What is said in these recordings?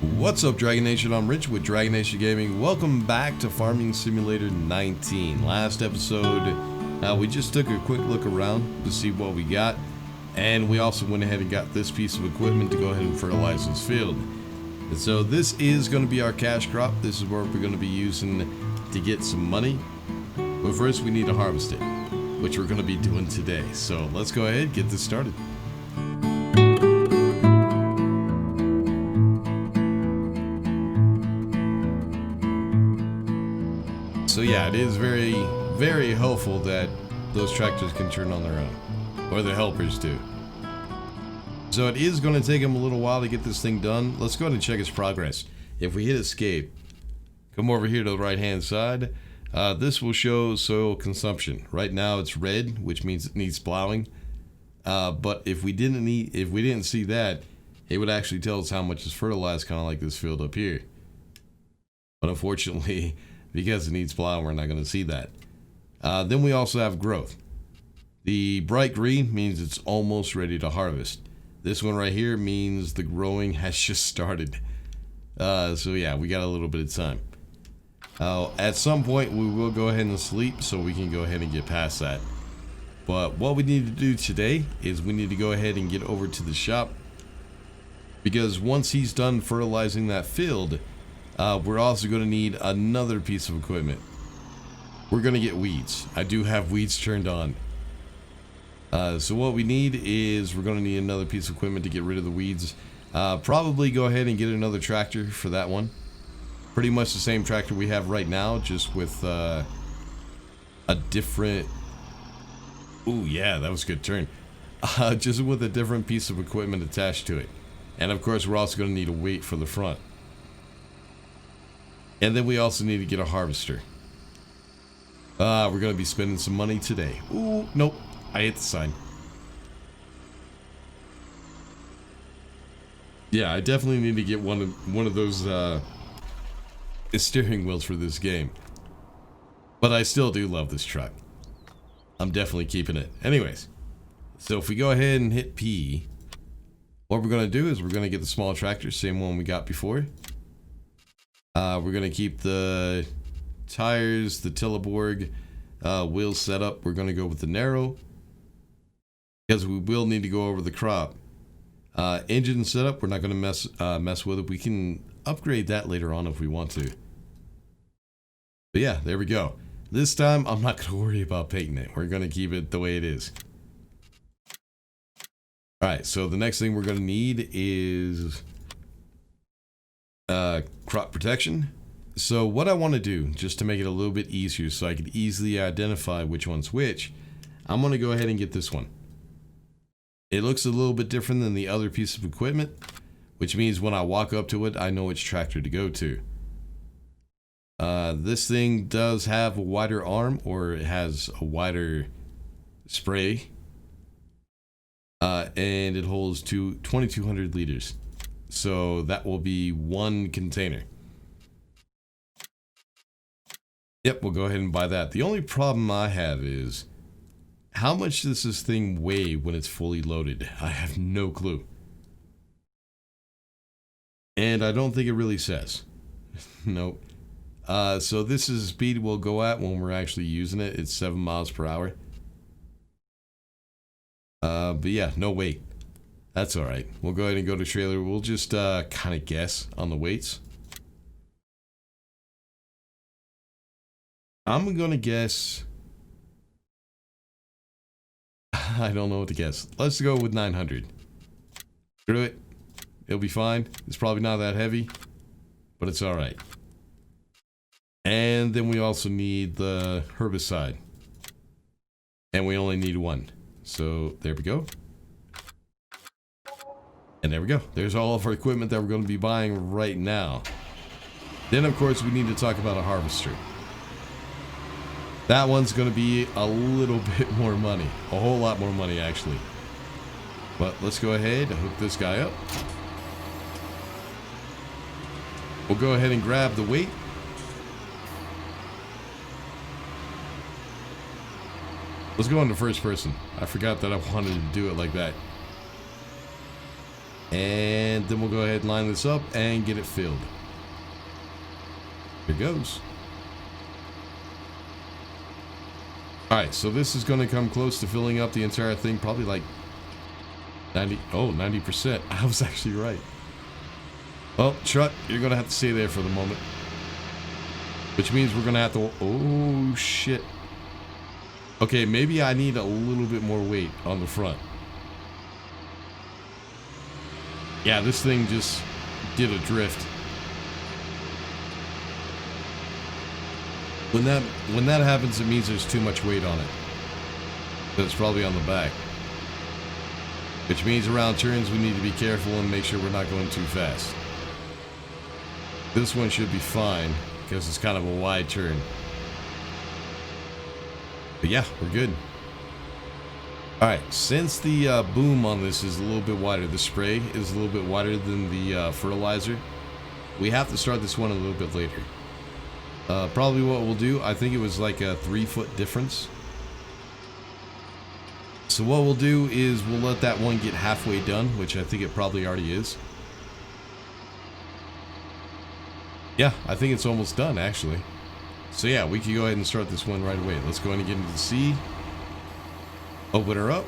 What's up, Dragon Nation? I'm Rich with Dragon Nation Gaming. Welcome back to Farming Simulator 19. Last episode, we just took a quick look around to see what we got, and we also went ahead and got this piece of equipment to go ahead and fertilize this field. And so this is going to be our cash crop. This is what we're going to be using to get some money. But first, we need to harvest it, which we're going to be doing today. So let's go ahead and get this started. So yeah, it is very, very helpful that those tractors can turn on their own, or the helpers do. So it is going to take them a little while to get this thing done. Let's go ahead and check its progress. If we hit escape, come over here to the right hand side, this will show soil consumption. Right now it's red, which means it needs plowing. But if we didn't see that, it would actually tell us how much is fertilized, kind of like this field up here. But unfortunately, because it needs plowing, we're not going to see that. Then we also have growth. The bright green means it's almost ready to harvest. This one right here means the growing has just started. So yeah, we got a little bit of time. At some point, we will go ahead and sleep so we can go ahead and get past that. But what we need to do today is we need to go ahead and get over to the shop, because once he's done fertilizing that field, we're also going to need another piece of equipment. We're going to get weeds. I do have weeds turned on. So what we need is we're going to need another piece of equipment to get rid of the weeds. Probably go ahead and get another tractor for that one. Pretty much the same tractor we have right now, just with a different... Ooh, yeah, that was a good turn. Just with a different piece of equipment attached to it. And of course, we're also going to need a weight for the front. And then we also need to get a harvester. We're going to be spending some money today. Ooh, nope. I hit the sign. Yeah, I definitely need to get one of those steering wheels for this game. But I still do love this truck. I'm definitely keeping it. Anyways, so if we go ahead and hit P, what we're going to do is we're going to get the small tractor, same one we got before. We're going to keep the tires, the Tilleborg wheels set up. We're going to go with the narrow, because we will need to go over the crop. Engine setup, we're not going to mess with it. We can upgrade that later on if we want to. But yeah, there we go. This time, I'm not going to worry about painting it. We're going to keep it the way it is. Alright, so the next thing we're going to need is... crop protection. So what I want to do, just to make it a little bit easier so I could easily identify which one's which, I'm going to go ahead and get this one. It looks a little bit different than the other piece of equipment, which means when I walk up to it, I know which tractor to go to. This thing does have a wider arm, or it has a wider spray, and it holds 2,200 liters. So that will be one container. Yep, we'll go ahead and buy that. The only problem I have is, how much does this thing weigh when it's fully loaded? I have no clue. And I don't think it really says. Nope. So this is the speed we'll go at when we're actually using it. It's 7 miles per hour. But yeah, no weight. That's alright. We'll go ahead and go to trailer. We'll just kind of guess on the weights. I'm going to guess... I don't know what to guess. Let's go with 900. Screw it. It'll be fine. It's probably not that heavy, but it's alright. And then we also need the herbicide. And we only need one. So there we go. And there we go. There's all of our equipment that we're going to be buying right now. Then, of course, we need to talk about a harvester. That one's going to be a little bit more money. A whole lot more money, actually. But let's go ahead and hook this guy up. We'll go ahead and grab the weight. Let's go into first person. I forgot that I wanted to do it like that. And then we'll go ahead and line this up and get it filled. Here goes. Alright, so this is going to come close to filling up the entire thing. Probably like 90%. I was actually right. Well, truck, you're going to have to stay there for the moment. Which means we're going to have to... Oh, shit. Okay, maybe I need a little bit more weight on the front. Yeah, this thing just did a drift. When that happens, it means there's too much weight on it. But it's probably on the back. Which means around turns we need to be careful and make sure we're not going too fast. This one should be fine because it's kind of a wide turn. But yeah, we're good. Alright, since the boom on this is a little bit wider, the spray is a little bit wider than the fertilizer, we have to start this one a little bit later. Probably what we'll do, I think it was like a 3-foot difference. So what we'll do is we'll let that one get halfway done, which I think it probably already is. Yeah, I think it's almost done actually. So yeah, we can go ahead and start this one right away. Let's go ahead and get into the sea. Open her up.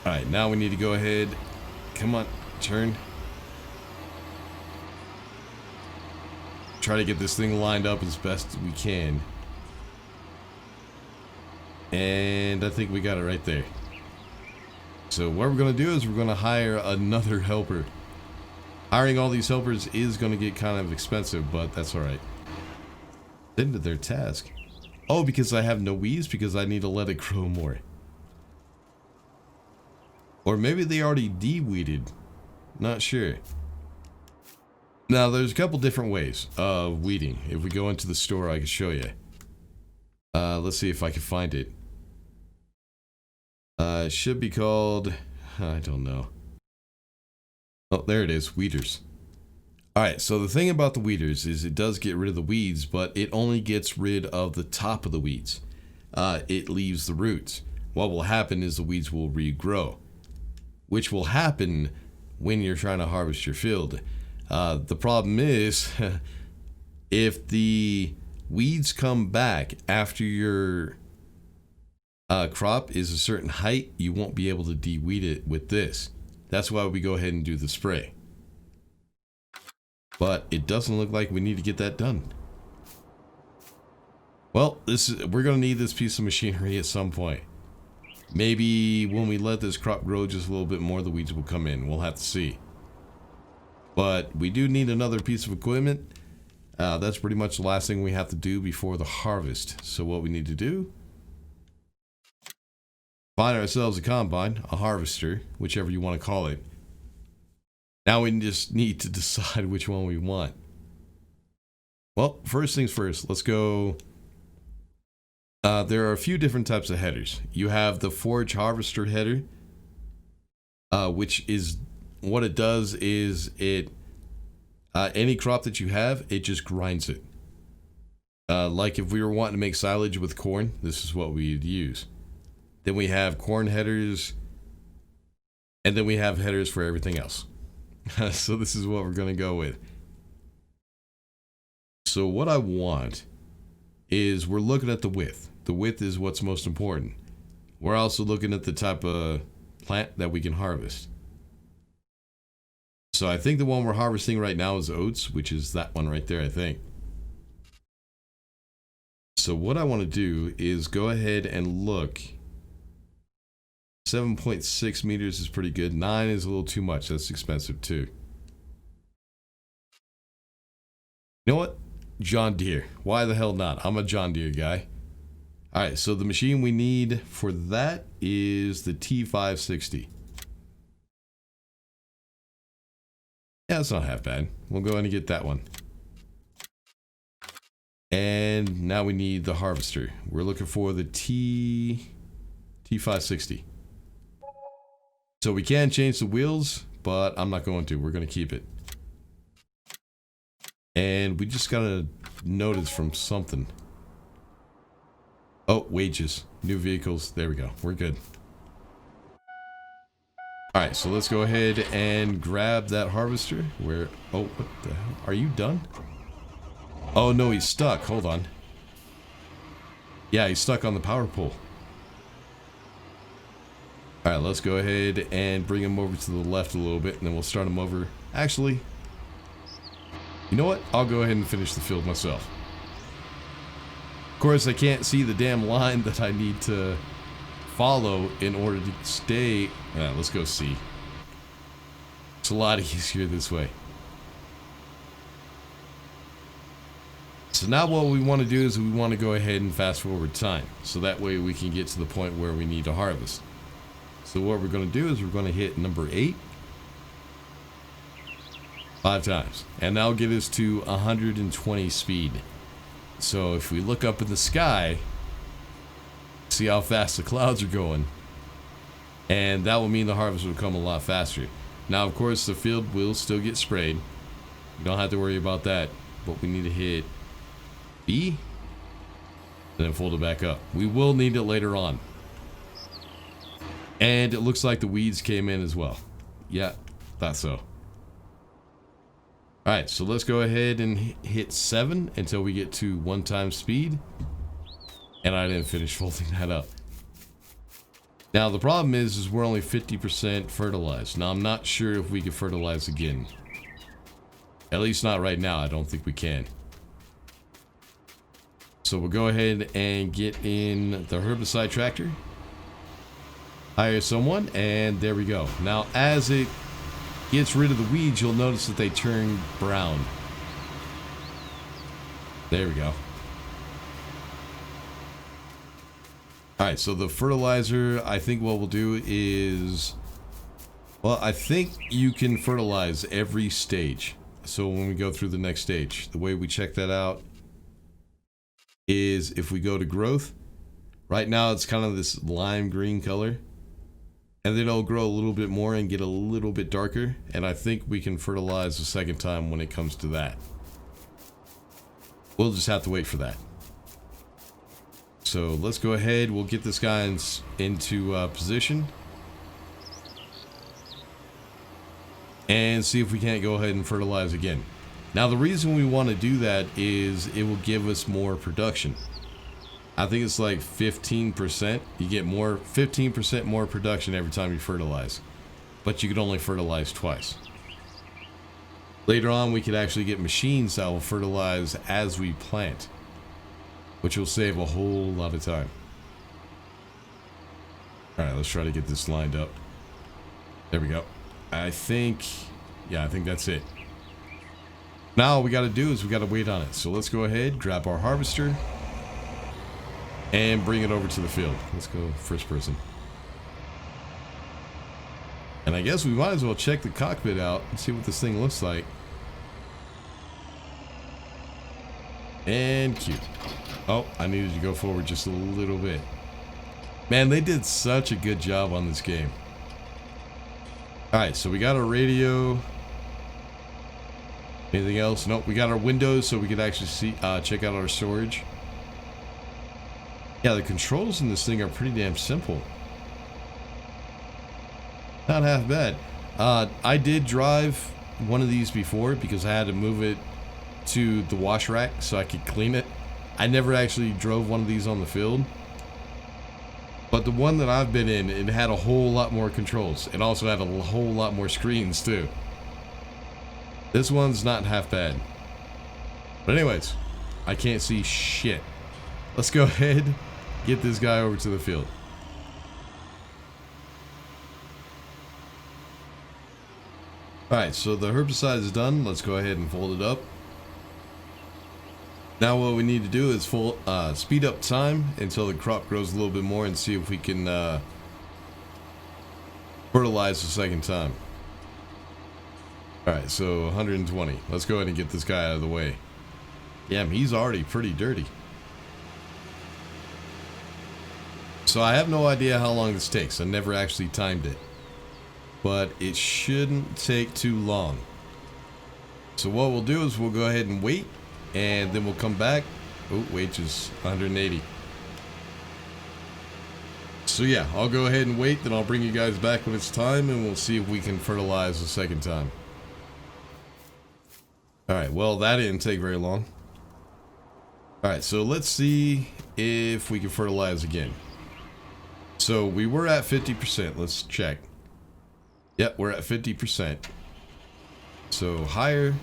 Alright, now we need to go ahead. Come on, turn. Try to get this thing lined up as best as we can. And I think we got it right there. So what we're going to do is we're going to hire another helper. Hiring all these helpers is going to get kind of expensive, but that's alright. Into their task. Oh, because I have no weeds? Because I need to let it grow more. Or maybe they already de-weeded. Not sure. Now, there's a couple different ways of weeding. If we go into the store, I can show you. Let's see if I can find it. It should be called... I don't know. Oh, there it is. Weeders. Alright, so the thing about the weeders is it does get rid of the weeds, but it only gets rid of the top of the weeds. It leaves the roots. What will happen is the weeds will regrow, which will happen when you're trying to harvest your field. The problem is, if the weeds come back after your crop is a certain height, you won't be able to de-weed it with this. That's why we go ahead and do the spray. But it doesn't look like we need to get that done. Well, we're going to need this piece of machinery at some point. Maybe when we let this crop grow just a little bit more, the weeds will come in. We'll have to see. But we do need another piece of equipment. That's pretty much the last thing we have to do before the harvest. So what we need to do, find ourselves a combine, a harvester, whichever you want to call it. Now we just need to decide which one we want. Well, first things first, let's go. There are a few different types of headers. You have the forage harvester header, which is what it does is it any crop that you have, it just grinds it. Like if we were wanting to make silage with corn, this is what we'd use. Then we have corn headers, and then we have headers for everything else. So this is what we're going to go with. So what I want is we're looking at the width. The width is what's most important. We're also looking at the type of plant that we can harvest. So I think the one we're harvesting right now is oats, which is that one right there, I think. So what I want to do is go ahead and look. 7.6 meters is pretty good. 9 is a little too much. That's expensive too. You know what? John Deere. Why the hell not? I'm a John Deere guy. Alright, so the machine we need for that is the T560. Yeah, that's not half bad. We'll go ahead and get that one. And now we need the harvester. We're looking for the T560. So we can change the wheels, but I'm not going to. We're going to keep it. And we just got a notice from something. Oh, wages. New vehicles. There we go. We're good. Alright, so let's go ahead and grab that harvester. Where... Oh, what the hell? Are you done? Oh, no, he's stuck. Hold on. Yeah, he's stuck on the power pole. Alright, let's go ahead and bring him over to the left a little bit, and then we'll start him over. Actually, you know what? I'll go ahead and finish the field myself. Of course, I can't see the damn line that I need to follow in order to stay. Let's go see. It's a lot easier this way. So now what we want to do is we want to go ahead and fast forward time. So that way we can get to the point where we need to harvest. So what we're going to do is we're going to hit number 8 5 times. And that'll get us to 120 speed. So if we look up in the sky, see how fast the clouds are going. And that will mean the harvest will come a lot faster. Now, of course, the field will still get sprayed. You don't have to worry about that. But we need to hit B and then fold it back up. We will need it later on. And it looks like the weeds came in as well. Yeah, thought so. Alright, so let's go ahead and hit 7 until we get to 1 time speed. And I didn't finish folding that up. Now the problem is we're only 50% fertilized. Now I'm not sure if we can fertilize again. At least not right now. I don't think we can. So we'll go ahead and get in the herbicide tractor. Hire someone, and there we go. Now as it gets rid of the weeds, you'll notice that they turn brown. There we go. Alright, so the fertilizer, I think what we'll do is... Well, I think you can fertilize every stage. So when we go through the next stage, the way we check that out is if we go to growth. Right now it's kind of this lime green color. And then it'll grow a little bit more and get a little bit darker. And I think we can fertilize the second time when it comes to that. We'll just have to wait for that. So let's go ahead. We'll get this guy into position. And see if we can't go ahead and fertilize again. Now the reason we want to do that is it will give us more production. I think it's like 15%. You get 15% more production every time you fertilize. But you can only fertilize twice. Later on we could actually get machines that will fertilize as we plant, which will save a whole lot of time. Alright, let's try to get this lined up. There we go. I think that's it. Now all we got to do is we got to wait on it. So let's go ahead, grab our harvester, and bring it over to the field. Let's go first person. And I guess we might as well check the cockpit out and see what this thing looks like. And cute. Oh, I needed to go forward just a little bit. Man, they did such a good job on this game. Alright, so we got our radio. Anything else? Nope, we got our windows so we could actually see, check out our storage. Yeah, the controls in this thing are pretty damn simple. Not half bad. I did drive one of these before because I had to move it to the wash rack so I could clean it. I never actually drove one of these on the field. But the one that I've been in, it had a whole lot more controls. It also had a whole lot more screens too. This one's not half bad. But anyways, I can't see shit. Let's go ahead, get this guy over to the field. Alright, so the herbicide is done. Let's go ahead and fold it up. Now what we need to do is speed up time until the crop grows a little bit more and see if we can fertilize the second time. Alright, so 120. Let's go ahead and get this guy out of the way. Damn, he's already pretty dirty. So I have no idea how long this takes. I never actually timed it. But it shouldn't take too long. So what we'll do is we'll go ahead and wait. And then we'll come back. Oh, wage is 180. So yeah, I'll go ahead and wait, then I'll bring you guys back when it's time, and we'll see if we can fertilize a second time. Alright, well, that didn't take very long. Alright, so let's see if we can fertilize again. So we were at 50%. Let's check. Yep, we're at 50%. So higher.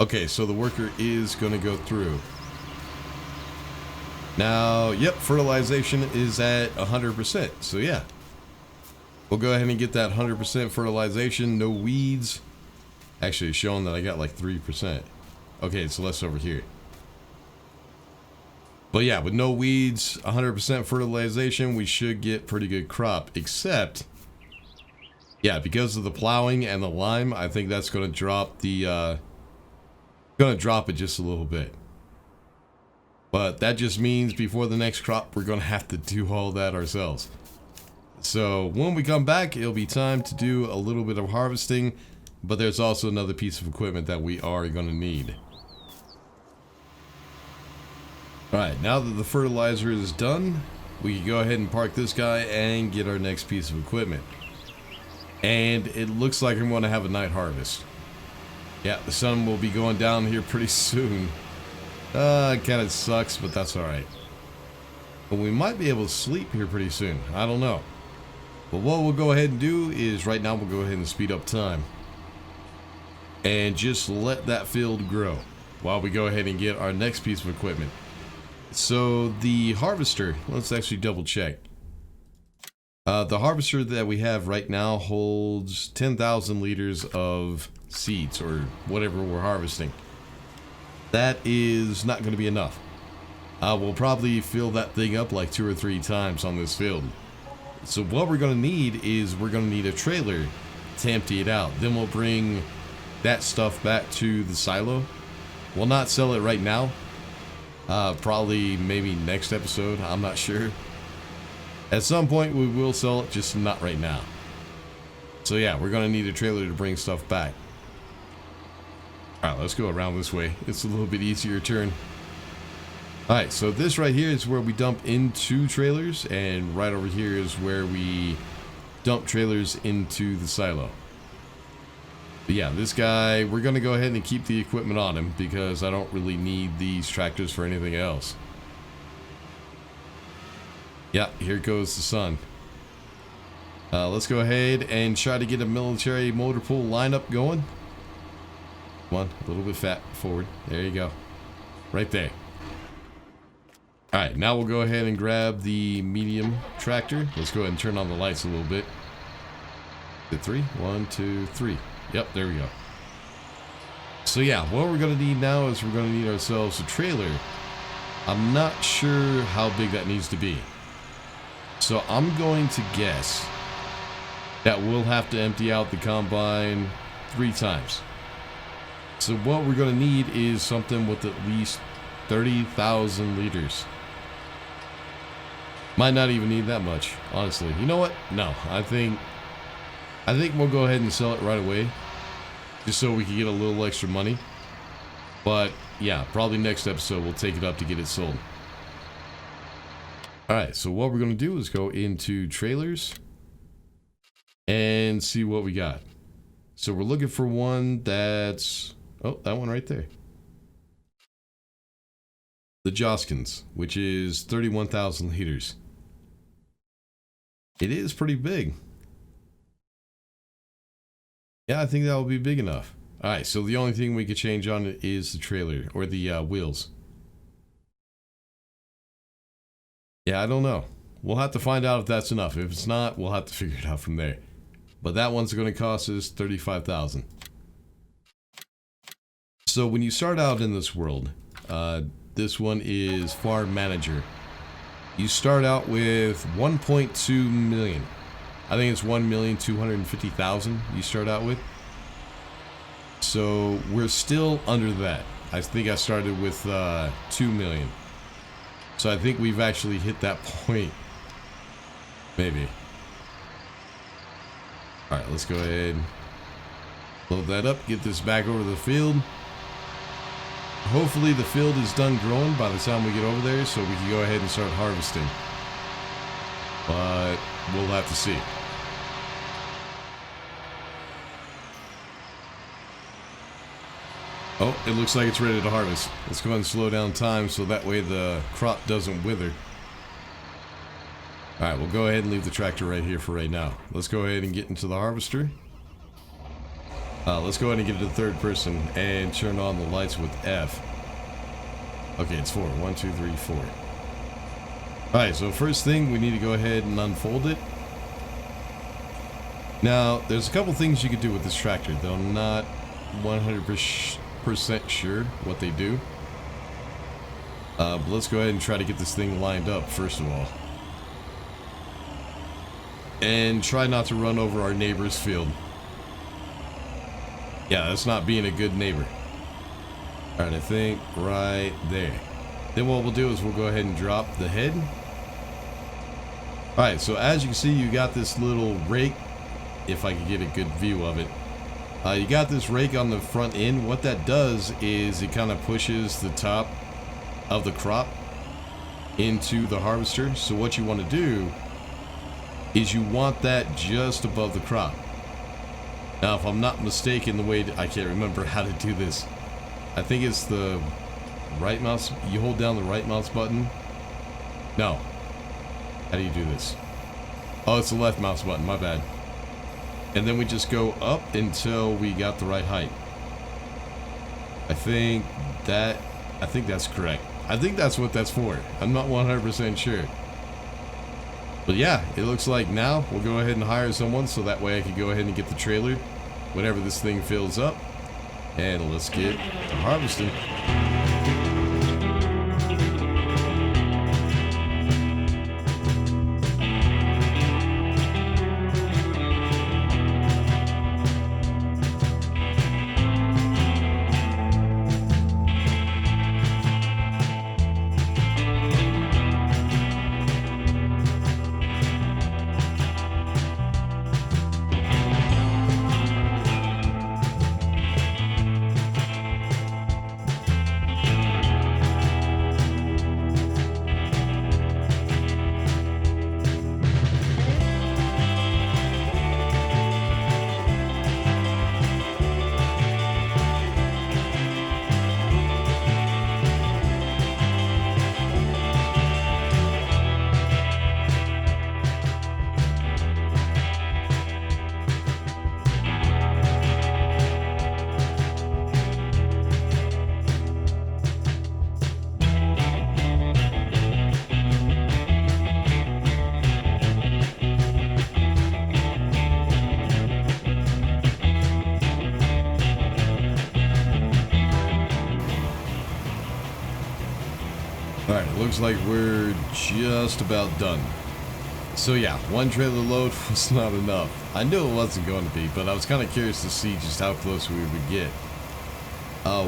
Okay, so the worker is going to go through. Now, yep, fertilization is at 100%. So yeah, we'll go ahead and get that 100% fertilization. No weeds. Actually, it's showing that I got like 3%. Okay, it's less over here. But yeah, with no weeds, 100% fertilization, we should get pretty good crop. Except, yeah, because of the plowing and the lime, I think that's going to drop the, drop it just a little bit. But that just means before the next crop, we're going to have to do all that ourselves. So when we come back, it'll be time to do a little bit of harvesting. But there's also another piece of equipment that we are going to need. Alright, now that the fertilizer is done, we can go ahead and park this guy and get our next piece of equipment. And it looks like I'm going to have a night harvest. Yeah, the sun will be going down here pretty soon. It kind of sucks, but that's alright. But we might be able to sleep here pretty soon. I don't know. But what we'll go ahead and do is right now we'll go ahead and speed up time. And just let that field grow while we go ahead and get our next piece of equipment. So the harvester, let's actually double check. The harvester that we have right now holds 10,000 liters of seeds or whatever we're harvesting. That is not going to be enough. We'll probably fill that thing up like 2 or 3 times on this field. So what we're going to need is we're going to need a trailer to empty it out. Then we'll bring that stuff back to the silo. We'll not sell it right now. Probably maybe next episode. I'm not sure. At some point we will sell it, just not right now. So yeah, we're going to need a trailer to bring stuff back. Alright, let's go around this way. It's a little bit easier turn. Alright, so this right here is where we dump into trailers, and right over here is where we dump trailers into the silo. But yeah, this guy, we're going to go ahead and keep the equipment on him because I don't really need these tractors for anything else. Yeah, here goes the sun. Let's go ahead and try to get a military motor pool lineup going. Come on, a little bit fat forward. There you go. Right there. Alright, now we'll go ahead and grab the medium tractor. Let's go ahead and turn on the lights a little bit. Is it 3? 1, 2, 3. Yep, there we go. So yeah, what we're going to need now is we're going to need ourselves a trailer. I'm not sure how big that needs to be. So I'm going to guess that we'll have to empty out the combine 3 times. So what we're going to need is something with at least 30,000 liters. Might not even need that much, honestly. You know what? No, I think we'll go ahead and sell it right away, just so we can get a little extra money. But yeah, probably next episode we'll take it up to get it sold. Alright, so what we're going to do is go into trailers and see what we got. So we're looking for one that's... oh, that one right there. The Joskins, which is 31,000 liters. It is pretty big. Yeah, I think that will be big enough. Alright, so the only thing we could change on it is the trailer, or the wheels. Yeah, I don't know. We'll have to find out if that's enough. If it's not, we'll have to figure it out from there. But that one's going to cost us 35,000. So when you start out in this world, this one is Farm Manager. You start out with 1.2 million. I think it's 1,250,000 you start out with. So we're still under that. I think I started with 2 million. So I think we've actually hit that point. Maybe. Alright, let's go ahead and load that up, get this back over the field. Hopefully the field is done growing by the time we get over there so we can go ahead and start harvesting. but we'll have to see. Oh, it looks like it's ready to harvest. Let's go ahead and slow down time so that way the crop doesn't wither. Alright, we'll go ahead and leave the tractor right here for right now. Let's go ahead and get into the harvester. Let's go ahead and get to the third person and turn on the lights with F. Okay, it's 4. 1, 2, 3, 4. Alright, so first thing, we need to go ahead and unfold it. Now, there's a couple things you could do with this tractor, though I'm not 100% sure what they do. But let's go ahead and try to get this thing lined up, first of all. And try not to run over our neighbor's field. Yeah, that's not being a good neighbor. Alright, I think right there. Then what we'll do is we'll go ahead and drop the head. Alright, so as you can see, you got this little rake. If I can get a good view of it. You got this rake on the front end. What that does is it kind of pushes the top of the crop into the harvester. So what you want to do is you want that just above the crop. Now, if I'm not mistaken, the way I can't remember how to do this. I think it's the right mouse. You hold down the right mouse button. No. How do you do this? Oh, it's the left mouse button. My bad. And then we just go up until we got the right height. I think that's correct. I think that's what that's for. I'm not 100% sure. But yeah, it looks like now we'll go ahead and hire someone so that way I can go ahead and get the trailer whenever this thing fills up. And let's get to harvesting. Alright, it looks like we're just about done. So yeah, one trailer load was not enough. I knew it wasn't going to be, but I was kind of curious to see just how close we would get.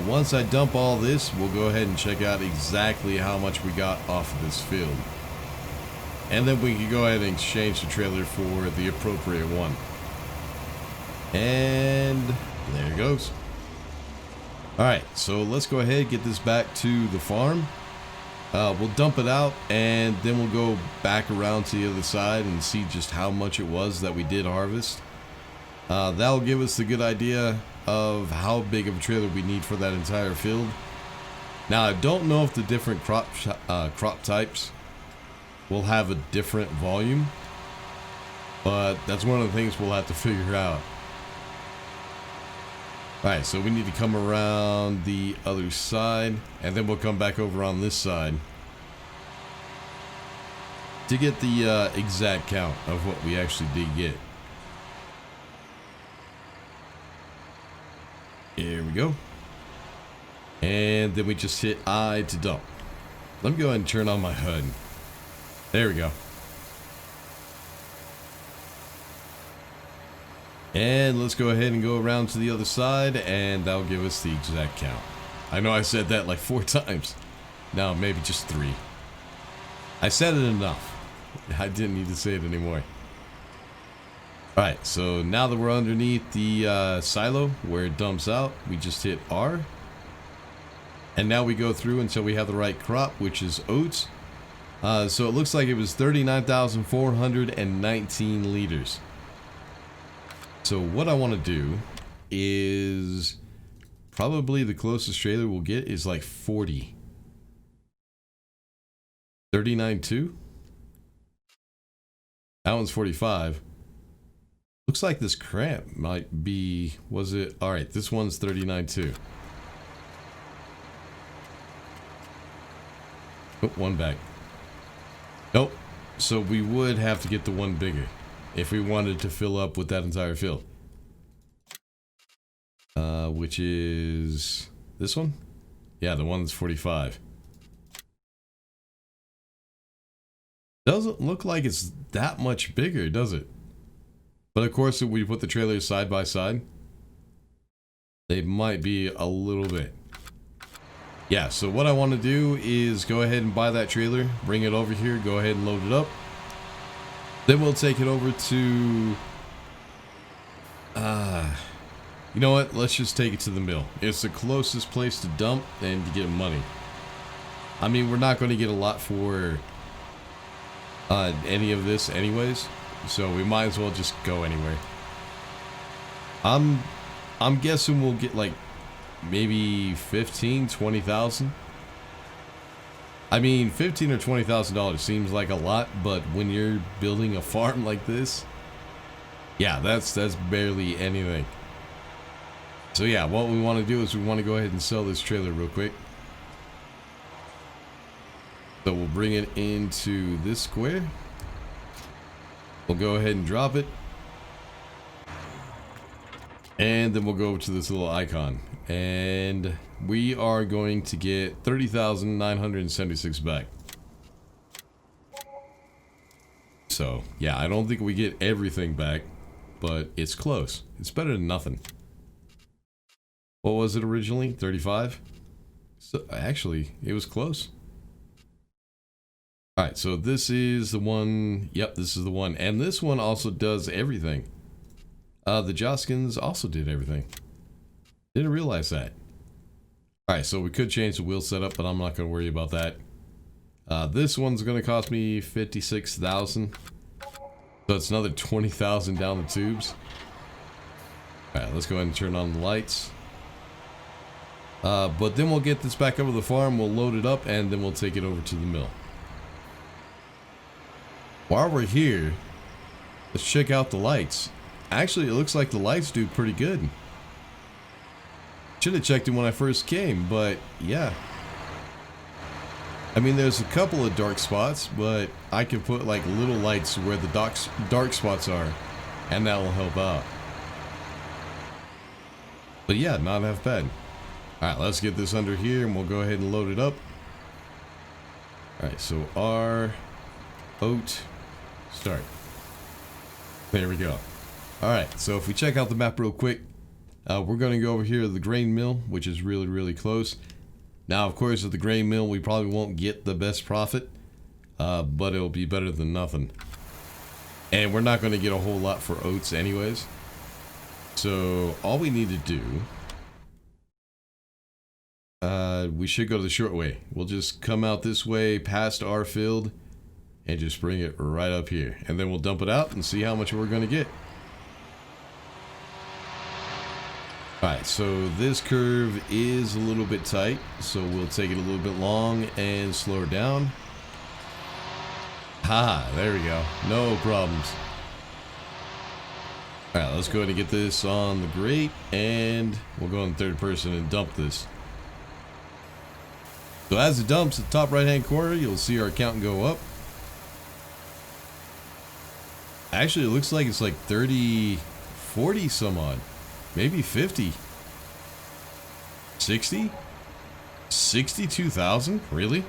Once I dump all this, we'll go ahead and check out exactly how much we got off of this field. And then we can go ahead and exchange the trailer for the appropriate one. And there it goes. Alright, so let's go ahead and get this back to the farm. We'll dump it out and then we'll go back around to the other side and see just how much it was that we did harvest. That'll give us a good idea of how big of a trailer we need for that entire field. Now, I don't know if the different crop types will have a different volume, but that's one of the things we'll have to figure out. Alright, so we need to come around the other side, and then we'll come back over on this side to get the exact count of what we actually did get. Here we go. And then we just hit I to dump. Let me go ahead and turn on my HUD. There we go. And let's go ahead and go around to the other side, and that'll give us the exact count. I know I said that like 4 times. No, maybe just 3. I said it enough. I didn't need to say it anymore. Alright, so now that we're underneath the silo where it dumps out, we just hit R. And now we go through until we have the right crop, which is oats. So it looks like it was 39,419 liters. So what I want to do is probably the closest trailer we'll get is like 40. 39.2? That one's 45. Looks like this cramp might be, was it? All right, this one's 39.2. Oh, one back. Nope. So we would have to get the one bigger if we wanted to fill up with that entire field. Which is this one? Yeah, the one that's 45. Doesn't look like it's that much bigger, does it? But of course, if we put the trailers side by side, they might be a little bit. Yeah, so what I want to do is go ahead and buy that trailer, bring it over here, go ahead and load it up. Then we'll take it over to... you know what? Let's just take it to the mill. It's the closest place to dump and to get money. I mean, we're not going to get a lot for any of this anyways, so we might as well just go anywhere. I'm guessing we'll get like maybe 15, 20,000. I mean, $15,000 or $20,000 seems like a lot, but when you're building a farm like this, yeah, that's barely anything. So yeah, what we want to do is we want to go ahead and sell this trailer real quick. So we'll bring it into this square. We'll go ahead and drop it. And then we'll go over to this little icon. And we are going to get 30,976 back. So, yeah, I don't think we get everything back, but it's close. It's better than nothing. What was it originally? 35? So, actually, it was close. Alright, so this is the one. Yep, this is the one. And this one also does everything. The Joskins also did everything. Didn't realize that. Alright, so we could change the wheel setup, but I'm not going to worry about that. This one's going to cost me 56,000. So it's another 20,000 down the tubes. Alright, let's go ahead and turn on the lights. But then we'll get this back over the farm, we'll load it up, and then we'll take it over to the mill. While we're here, let's check out the lights. Actually, it looks like the lights do pretty good. Should have checked it when I first came, but yeah. I mean, there's a couple of dark spots, but I can put like little lights where the dark spots are, and that will help out. But yeah, not half bad. Alright, let's get this under here and we'll go ahead and load it up. Alright, so R, oat, start. There we go. Alright, so if we check out the map real quick, we're going to go over here to the grain mill, which is really, really close. Now, of course, at the grain mill, we probably won't get the best profit, but it'll be better than nothing. And we're not going to get a whole lot for oats anyways. So, all we need to do... we should go the short way. We'll just come out this way past our field and just bring it right up here. And then we'll dump it out and see how much we're going to get. Alright, so this curve is a little bit tight, so we'll take it a little bit long and slow it down. Haha, there we go. No problems. Alright, let's go ahead and get this on the grate, and we'll go in third person and dump this. So as it dumps at the top right hand corner, you'll see our count go up. Actually, it looks like it's like 30, 40 some odd. Maybe 50. 60? 62,000? Really?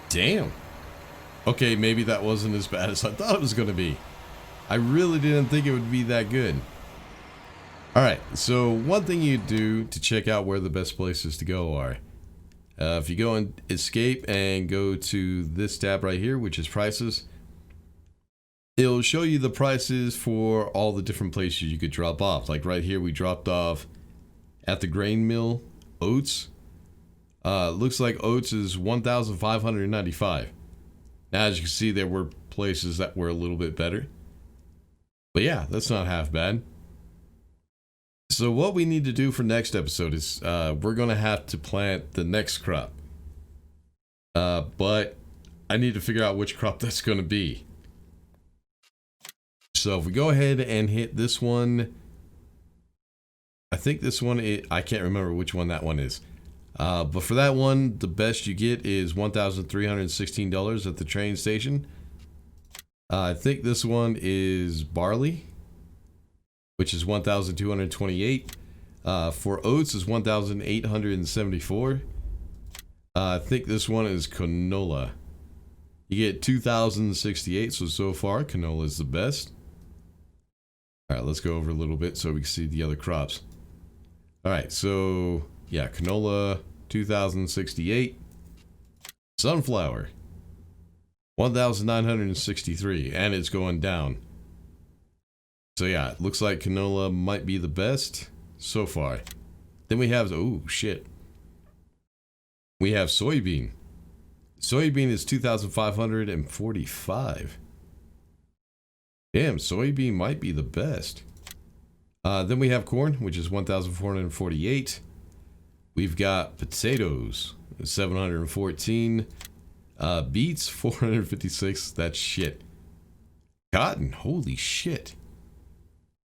Damn. Okay, maybe that wasn't as bad as I thought it was going to be. I really didn't think it would be that good. Alright, so one thing you do to check out where the best places to go are. If you go and escape and go to this tab right here, which is prices, it'll show you the prices for all the different places you could drop off. Like right here, we dropped off at the grain mill, oats. Looks like oats is 1,595. Now, as you can see, there were places that were a little bit better. But yeah, that's not half bad. So what we need to do for next episode is we're going to have to plant the next crop. But I need to figure out which crop that's going to be. So if we go ahead and hit this one, I think this one, I can't remember which one that one is. But for that one, the best you get is $1,316 at the train station. I think this one is barley, which is 1,228. For oats is 1,874. I think this one is canola. You get 2,068. So far, canola is the best. All right, let's go over a little bit so we can see the other crops. All right, so yeah, canola, 2,068. Sunflower, 1,963, and it's going down. So yeah, it looks like canola might be the best so far. Then we have, oh shit. We have soybean. Soybean is 2,545. Damn, soybean might be the best. Then we have corn, which is 1,448. We've got potatoes, 714. Beets, 456. That's shit. Cotton, holy shit.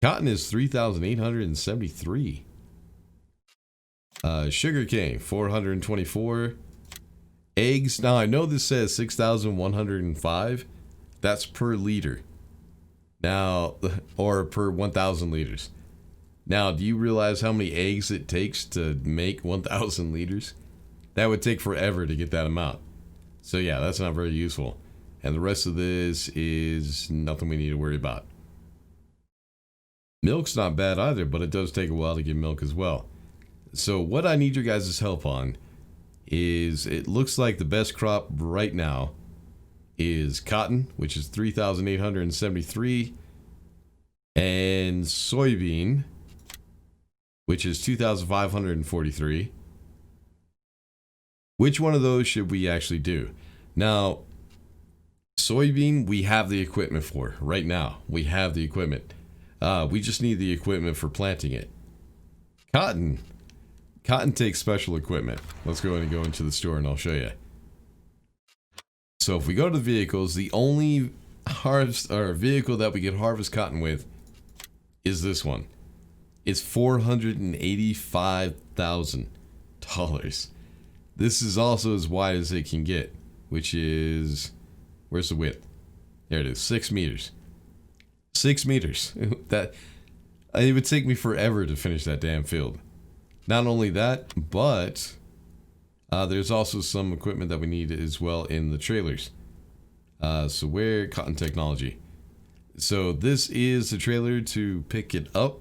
Cotton is 3,873. Sugarcane, 424. Eggs, now I know this says 6,105. That's per liter. Now, or per 1,000 liters. Now, do you realize how many eggs it takes to make 1,000 liters? That would take forever to get that amount. So yeah, that's not very useful. And the rest of this is nothing we need to worry about. Milk's not bad either, but it does take a while to get milk as well. So what I need your guys' help on is, it looks like the best crop right now is cotton, which is 3,873, and soybean, which is 2,543. Which one of those should we actually do? Now, soybean, we have the equipment for right now. We have the equipment. We just need the equipment for planting it. Cotton takes special equipment. Let's go ahead and go into the store and I'll show you. So if we go to the vehicles, the only harvest or vehicle that we can harvest cotton with is this one. It's $485,000. This is also as wide as it can get, which is, where's the width? There it is, 6 meters. 6 meters. That, it would take me forever to finish that damn field. Not only that, but there's also some equipment that we need as well in the trailers. So where, cotton technology. So this is the trailer to pick it up.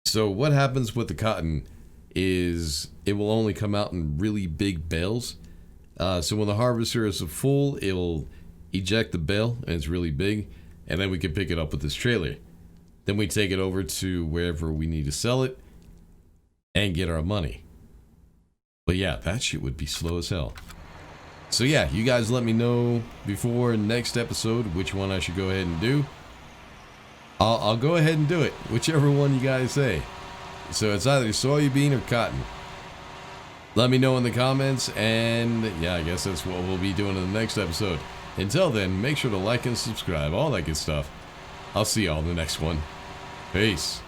So what happens with the cotton is it will only come out in really big bales. So when the harvester is full, it'll eject the bale and it's really big, and then we can pick it up with this trailer. Then we take it over to wherever we need to sell it and get our money. But yeah, that shit would be slow as hell. So yeah, you guys let me know before next episode which one I should go ahead and do. I'll go ahead and do it, whichever one you guys say. So it's either soybean or cotton. Let me know in the comments, and yeah, I guess that's what we'll be doing in the next episode. Until then, make sure to like and subscribe, all that good stuff. I'll see y'all in the next one. Peace.